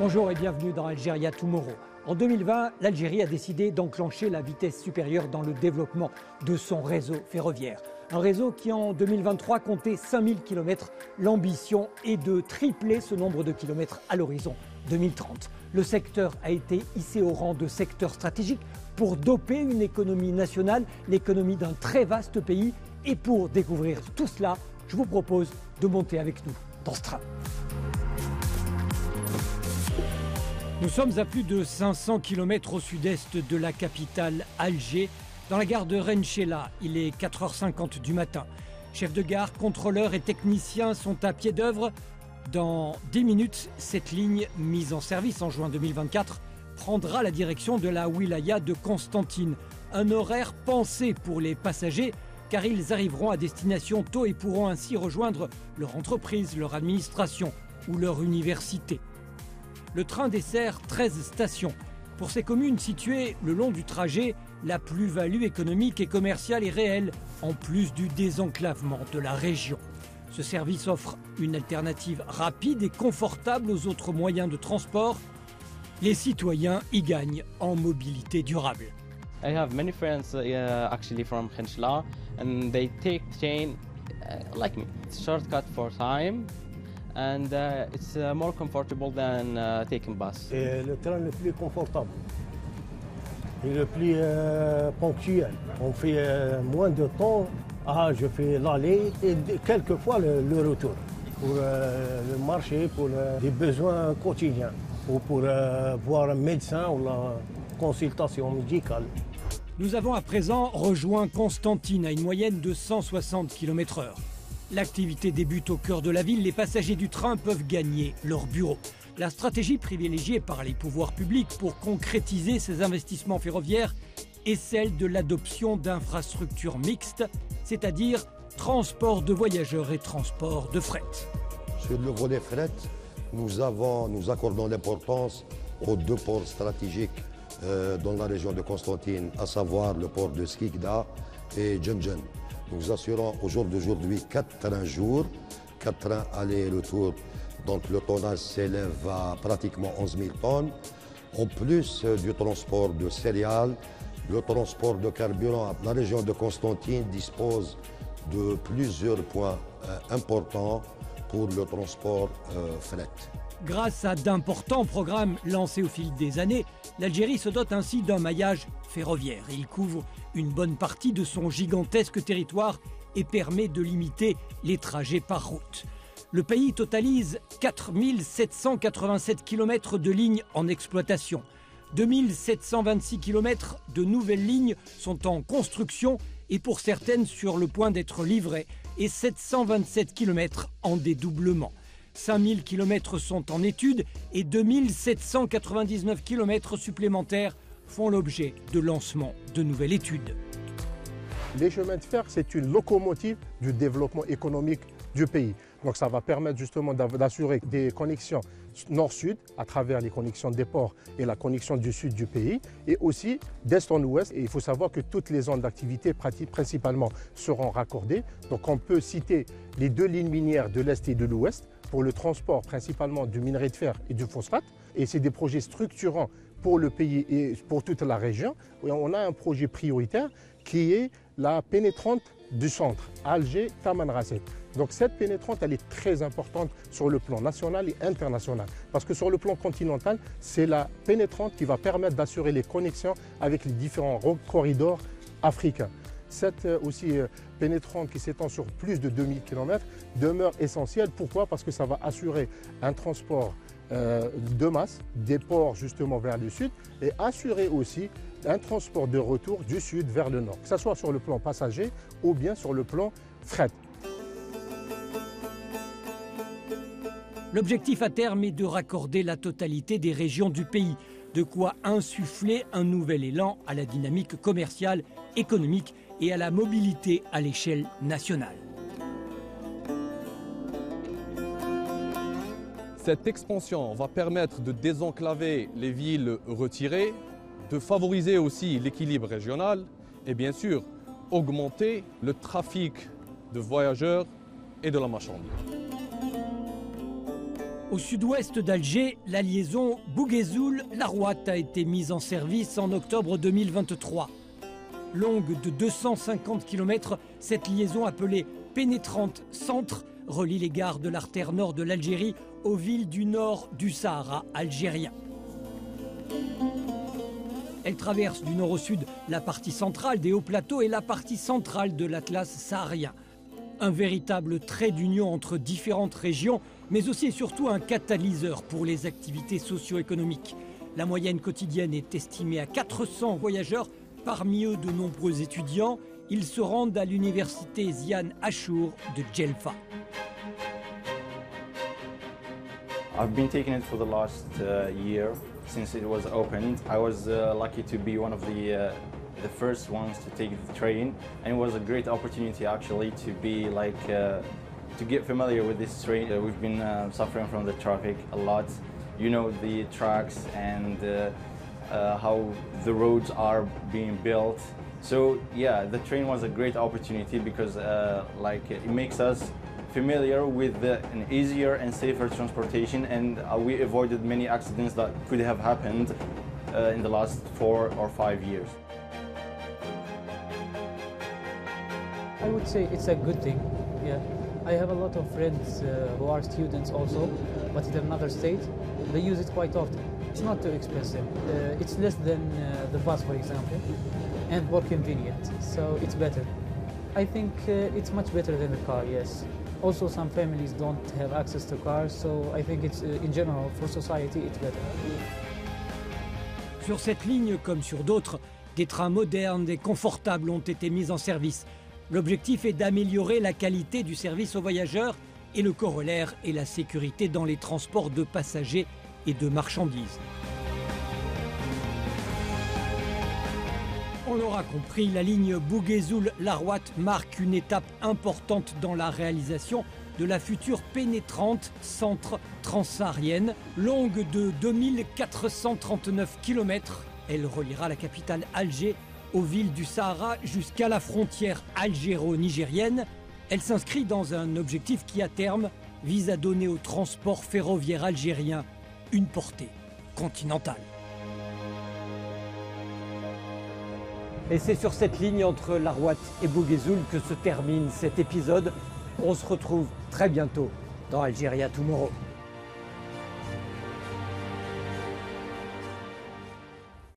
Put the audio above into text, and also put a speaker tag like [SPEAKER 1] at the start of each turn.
[SPEAKER 1] Bonjour et bienvenue dans Algeria Tomorrow. En 2020, l'Algérie a décidé d'enclencher la vitesse supérieure dans le développement de son réseau ferroviaire. Un réseau qui en 2023 comptait 5000 km. L'ambition est de tripler ce nombre de kilomètres à l'horizon 2030. Le secteur a été hissé au rang de secteur stratégique pour doper une économie nationale, l'économie d'un très vaste pays. Et pour découvrir tout cela, je vous propose de monter avec nous dans ce train. Nous sommes à plus de 500 km au sud-est de la capitale Alger, dans la gare de Renchela. Il est 4h50 du matin. Chefs de gare, contrôleurs et techniciens sont à pied d'œuvre. Dans 10 minutes, cette ligne, mise en service en juin 2024, prendra la direction de la wilaya de Constantine. Un horaire pensé pour les passagers, car ils arriveront à destination tôt et pourront ainsi rejoindre leur entreprise, leur administration ou leur université. Le train dessert 13 stations. Pour ces communes situées le long du trajet, la plus-value économique et commerciale est réelle, en plus du désenclavement de la région. Ce service offre une alternative rapide et confortable aux autres moyens de transport. Les citoyens y gagnent en mobilité durable.
[SPEAKER 2] I have many friends actually from Renchela and they take train like me. It's a shortcut for time. And it's more comfortable than taking bus.
[SPEAKER 3] C'est le train le plus confortable et le plus ponctuel. On fait moins de temps. Je fais l'aller et quelquefois le retour pour le marché, pour des besoins quotidiens ou pour voir un médecin ou la consultation médicale.
[SPEAKER 1] Nous avons à présent rejoint Constantine à une moyenne de 160 km/h. L'activité débute au cœur de la ville, les passagers du train peuvent gagner leur bureau. La stratégie privilégiée par les pouvoirs publics pour concrétiser ces investissements ferroviaires est celle de l'adoption d'infrastructures mixtes, c'est-à-dire transport de voyageurs et transport de fret.
[SPEAKER 4] Sur le volet fret, nous accordons l'importance aux deux ports stratégiques dans la région de Constantine, à savoir le port de Skikda et Djenjen. Nous assurons au jour d'aujourd'hui 4 trains jour, 4 trains aller-retour, donc le tonnage s'élève à pratiquement 11 000 tonnes. En plus du transport de céréales, le transport de carburant, la région de Constantine dispose de plusieurs points importants pour le transport fret.
[SPEAKER 1] Grâce à d'importants programmes lancés au fil des années, l'Algérie se dote ainsi d'un maillage ferroviaire. Il couvre une bonne partie de son gigantesque territoire et permet de limiter les trajets par route. Le pays totalise 4 787 km de lignes en exploitation. 2 726 km de nouvelles lignes sont en construction et pour certaines sur le point d'être livrées et 727 km en dédoublement. 5000 km sont en étude et 2799 km supplémentaires font l'objet de lancement de nouvelles études.
[SPEAKER 5] Les chemins de fer, c'est une locomotive du développement économique du pays. Donc ça va permettre justement d'assurer des connexions nord-sud à travers les connexions des ports et la connexion du sud du pays et aussi d'est en ouest. Et il faut savoir que toutes les zones d'activité principalement seront raccordées. Donc on peut citer les deux lignes minières de l'est et de l'ouest pour le transport principalement du minerai de fer et du phosphate. Et c'est des projets structurants pour le pays et pour toute la région. Et on a un projet prioritaire qui est la pénétrante du centre, Alger-Tamanrasset. Donc cette pénétrante, elle est très importante sur le plan national et international. Parce que sur le plan continental, c'est la pénétrante qui va permettre d'assurer les connexions avec les différents corridors africains. Cette aussi pénétrante qui s'étend sur plus de 2000 km demeure essentielle. Pourquoi? Parce que ça va assurer un transport de masse des ports justement vers le sud et assurer aussi un transport de retour du sud vers le nord, que ce soit sur le plan passager ou bien sur le plan fret.
[SPEAKER 1] L'objectif à terme est de raccorder la totalité des régions du pays, de quoi insuffler un nouvel élan à la dynamique commerciale, économique et à la mobilité à l'échelle nationale.
[SPEAKER 6] Cette expansion va permettre de désenclaver les villes retirées, de favoriser aussi l'équilibre régional et bien sûr augmenter le trafic de voyageurs et de la marchandise.
[SPEAKER 1] Au sud-ouest d'Alger, la liaison Bouguezoul-Larouat a été mise en service en octobre 2023. Longue de 250 km, cette liaison appelée pénétrante centre relie les gares de l'artère nord de l'Algérie aux villes du nord du Sahara algérien. Elle traverse du nord au sud la partie centrale des hauts plateaux et la partie centrale de l'Atlas saharien. Un véritable trait d'union entre différentes régions, mais aussi et surtout un catalyseur pour les activités socio-économiques. La moyenne quotidienne est estimée à 400 voyageurs, parmi eux de nombreux étudiants. Ils se rendent à l'université Zian Achour de Djelfa.
[SPEAKER 7] I've been taking it for the last year since it was opened. I was lucky to be one of the first ones to take the train, and it was a great opportunity actually to be like to get familiar with this train. We've been suffering from the traffic a lot. You know, the tracks and how the roads are being built. So yeah, the train was a great opportunity because like it makes us familiar with an easier and safer transportation, and we avoided many accidents that could have happened in the last 4 or 5 years.
[SPEAKER 8] I would say it's a good thing, yeah. I have a lot of friends who are students also, but in another state. They use it quite often. It's not too expensive. It's less than the bus, for example, and more convenient, so it's better. I think it's much better than the car, yes. Also, some families don't have access to cars, so I think it's, in general, for society, it's better.
[SPEAKER 1] Sur cette ligne, comme sur d'autres, des trains modernes et confortables ont été mis en service. L'objectif est d'améliorer la qualité du service aux voyageurs et le corollaire est la sécurité dans les transports de passagers et de marchandises. On l'aura compris, la ligne Bouguezoul-Larouat marque une étape importante dans la réalisation de la future pénétrante centre transsaharienne. Longue de 2439 km, elle reliera la capitale Alger aux villes du Sahara jusqu'à la frontière algéro-nigérienne. Elle s'inscrit dans un objectif qui, à terme, vise à donner au transport ferroviaire algérien une portée continentale. Et c'est sur cette ligne entre Larouat et Bouguezoul que se termine cet épisode. On se retrouve très bientôt dans Algeria Tomorrow.